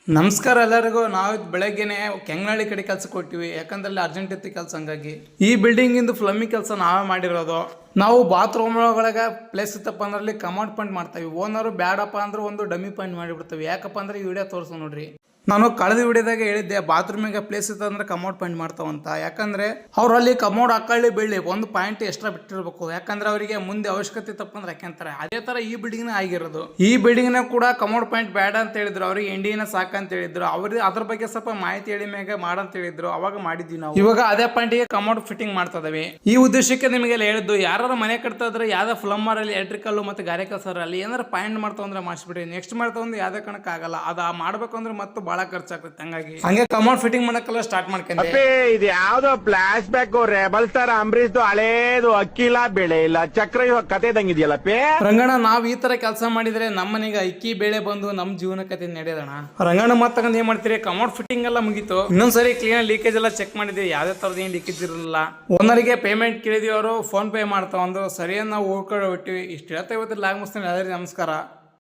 ನಮಸ್ಕಾರ ಎಲ್ಲರಿಗೂ. ನಾವು ಬೆಳಗ್ಗೆನೆ ಕೆಂಗನಹಳ್ಳಿ ಕಡೆ ಕೆಲಸಕ್ಕೆ ಕೊಟ್ಟಿವಿ, ಯಾಕಂದ್ರೆ ಅಲ್ಲಿ ಅರ್ಜೆಂಟ್ ಇತ್ತು ಕೆಲಸ. ಹಂಗಾಗಿ ಈ ಬಿಲ್ಡಿಂಗ್ ಇಂದು ಫ್ಲಮ್ಮಿಂಗ್ ಕೆಲಸ ನಾವೇ ಮಾಡಿರೋದು. ನಾವು ಬಾತ್ರೂಮ್ ಒಳಗೆ ಪ್ಲೇಸ್ ಇತ್ತಪ್ಪ ಅಂದ್ರೆ ಅಲ್ಲಿ ಕಮೌಂಟ್ ಪಾಯಿಂಟ್ ಮಾಡ್ತೀವಿ. ಓನರು ಬ್ಯಾಡಪ್ಪ ಅಂದ್ರೆ ಒಂದು ಡಮ್ಮಿ ಪಾಯಿಂಟ್ ಮಾಡಿಬಿಡ್ತೀವಿ. ಯಾಕಪ್ಪ ಅಂದ್ರೆ ಈ ವಿಡಿಯೋ ತೋರಿಸು ನೋಡ್ರಿ. ನಾನು ಕಳೆದ ವಿಡಿಯೋದಾಗ ಹೇಳಿದ್ದೆ ಬಾತ್ರೂಮಿಗೆ ಪ್ಲೇಸ್ ಇತ್ತು ಅಂದ್ರೆ ಕಮೌಂಟ್ ಪಾಯಿಂಟ್ ಮಾಡ್ತಾವಂತ. ಯಾಕಂದ್ರೆ ಅವ್ರು ಅಲ್ಲಿ ಕಮೌಡ್ ಹಾಕೊಳ್ಳಿ ಬೀಳಿ ಒಂದು ಪಾಯಿಂಟ್ ಎಕ್ಸ್ಟ್ರಾ ಬಿಟ್ಟಿರ್ಬೇಕು. ಯಾಕಂದ್ರೆ ಅವರಿಗೆ ಮುಂದೆ ಅವಶ್ಯಕತೆ ತಪ್ಪಂದ್ರೆ ಯಾಕೆಂತಾರೆ. ಅದೇ ತರ ಈ ಬಿಲ್ಡಿಂಗ್ ಆಗಿರೋದು. ಈ ಬಿಲ್ಡಿಂಗ್ ನ ಕೂಡ ಕಮೌಡ್ ಪಾಯಿಂಟ್ ಬೇಡ ಅಂತ ಹೇಳಿದ್ರು. ಅವ್ರಿಗೆ ಇಂಡಿಯನ್ ಸಾಕಂತ ಹೇಳಿದ್ರು. ಅವ್ರಿಗೆ ಅದ್ರ ಬಗ್ಗೆ ಸ್ವಲ್ಪ ಮಾಹಿತಿ ಹೇಳಿ ಮ್ಯಾಗ ಮಾಡಂತ ಹೇಳಿದ್ರು. ಅವಾಗ ಮಾಡಿದ್ವಿ ನಾವು. ಇವಾಗ ಅದೇ ಪಾಯಿಂಟ್ಗೆ ಕಮೌಡ್ ಫಿಟ್ಟಿಂಗ್ ಮಾಡ್ತಾ ಇದಾವೆ. ಈ ಉದ್ದೇಶಕ್ಕೆ ನಿಮಗೆಲ್ಲ ಹೇಳಿದ್ದು, ಯಾರು ಮನೆ ಕಟ್ತಾ ಇದ್ರೆ ಯಾವ್ದೋ ಪ್ಲಂಬರ್ ಅಲ್ಲಿ, ಎಲೆಕ್ಟ್ರಿಕಲ್ ಮತ್ತೆ ಗಾರೆ ಕೆಲಸ ಅಲ್ಲಿ ಏನಾರ ಪಾಯಿಂಟ್ ಮಾಡ್ತಾವ ಅಂದ್ರೆ ಮಾಡಿಸ್ಬಿಡಿ. ನೆಕ್ಸ್ಟ್ ಮಾಡ್ತಾವ ಅಂದ್ರೆ ಯಾವ್ದೇ ಕಣಕ್ ಆಗಲ್ಲ. ಅದ ಮಾಡ್ಬೇಕು ಅಂದ್ರೆ ಮತ್ತೆ ಬಹಳ ಖರ್ಚಾಗುತ್ತೆ. ಹಂಗೆ ಕಮೌಡ್ ಫಿಟ್ಟಿಂಗ್ ಮಾಡಕ್ಕೆಲ್ಲ ಸ್ಟಾರ್ಟ್ ಮಾಡ್ಕೊಂಡೆ. ಇದು ಯಾವ್ದೋ flash back rebel star Ambareesh ಹಳೇದು ಅಕ್ಕಿಲ್ಲ ಬೆಳೆ ಇಲ್ಲ ಚಕ್ರ ಇವಾಗ ಕತೆ ಇದಂಗಿದೆಯಲ್ಲಪ್ಪೇ. ರಂಗಣ್ಣ, ನಾವ್ ಈ ತರ ಕೆಲಸ ಮಾಡಿದ್ರೆ ನಮ್ಮನೆಗೆ ಅಕ್ಕಿ ಬೆಳೆ ಬಂದು ನಮ್ ಜೀವನ ಕತೆ ನಡೆಯೋದಣ. ರಂಗಣ್ಣ ಮತ್ತಂದ್ ಏನ್ ಮಾಡ್ತೀರಿ, ಕಮೌಡ್ ಫಿಟ್ಟಿಂಗ್ ಎಲ್ಲ ಮುಗೀತು. ಇನ್ನೊಂದ್ಸರಿ ಕ್ಲೀನ್ ಲೀಕೇಜ್ ಎಲ್ಲ ಚೆಕ್ ಮಾಡಿದ್ವಿ. ಯಾವ್ದೇ ತರದ ಏನ್ ಲೀಕೇಜ್ ಇರಲಿಲ್ಲ. ಓನರ್ಗೆ ಪೇಮೆಂಟ್ ಕೇಳಿದ್ವಿ. ಅವರು ಫೋನ್ ಪೇ ಮಾಡ್ತಾವ ಅಂದ್ರು. ಸರಿಯಾಗಿ ನಾವು ಹೋಗ್ಕೊಂಡು ಹೊಟ್ಟಿವಿ. ಇಷ್ಟ ಹೇಳ್ತಾ ಇವತ್ತು ಲಾಗ್ ಮುಗಿಸ್ತೀನಿ. ನಮಸ್ಕಾರ.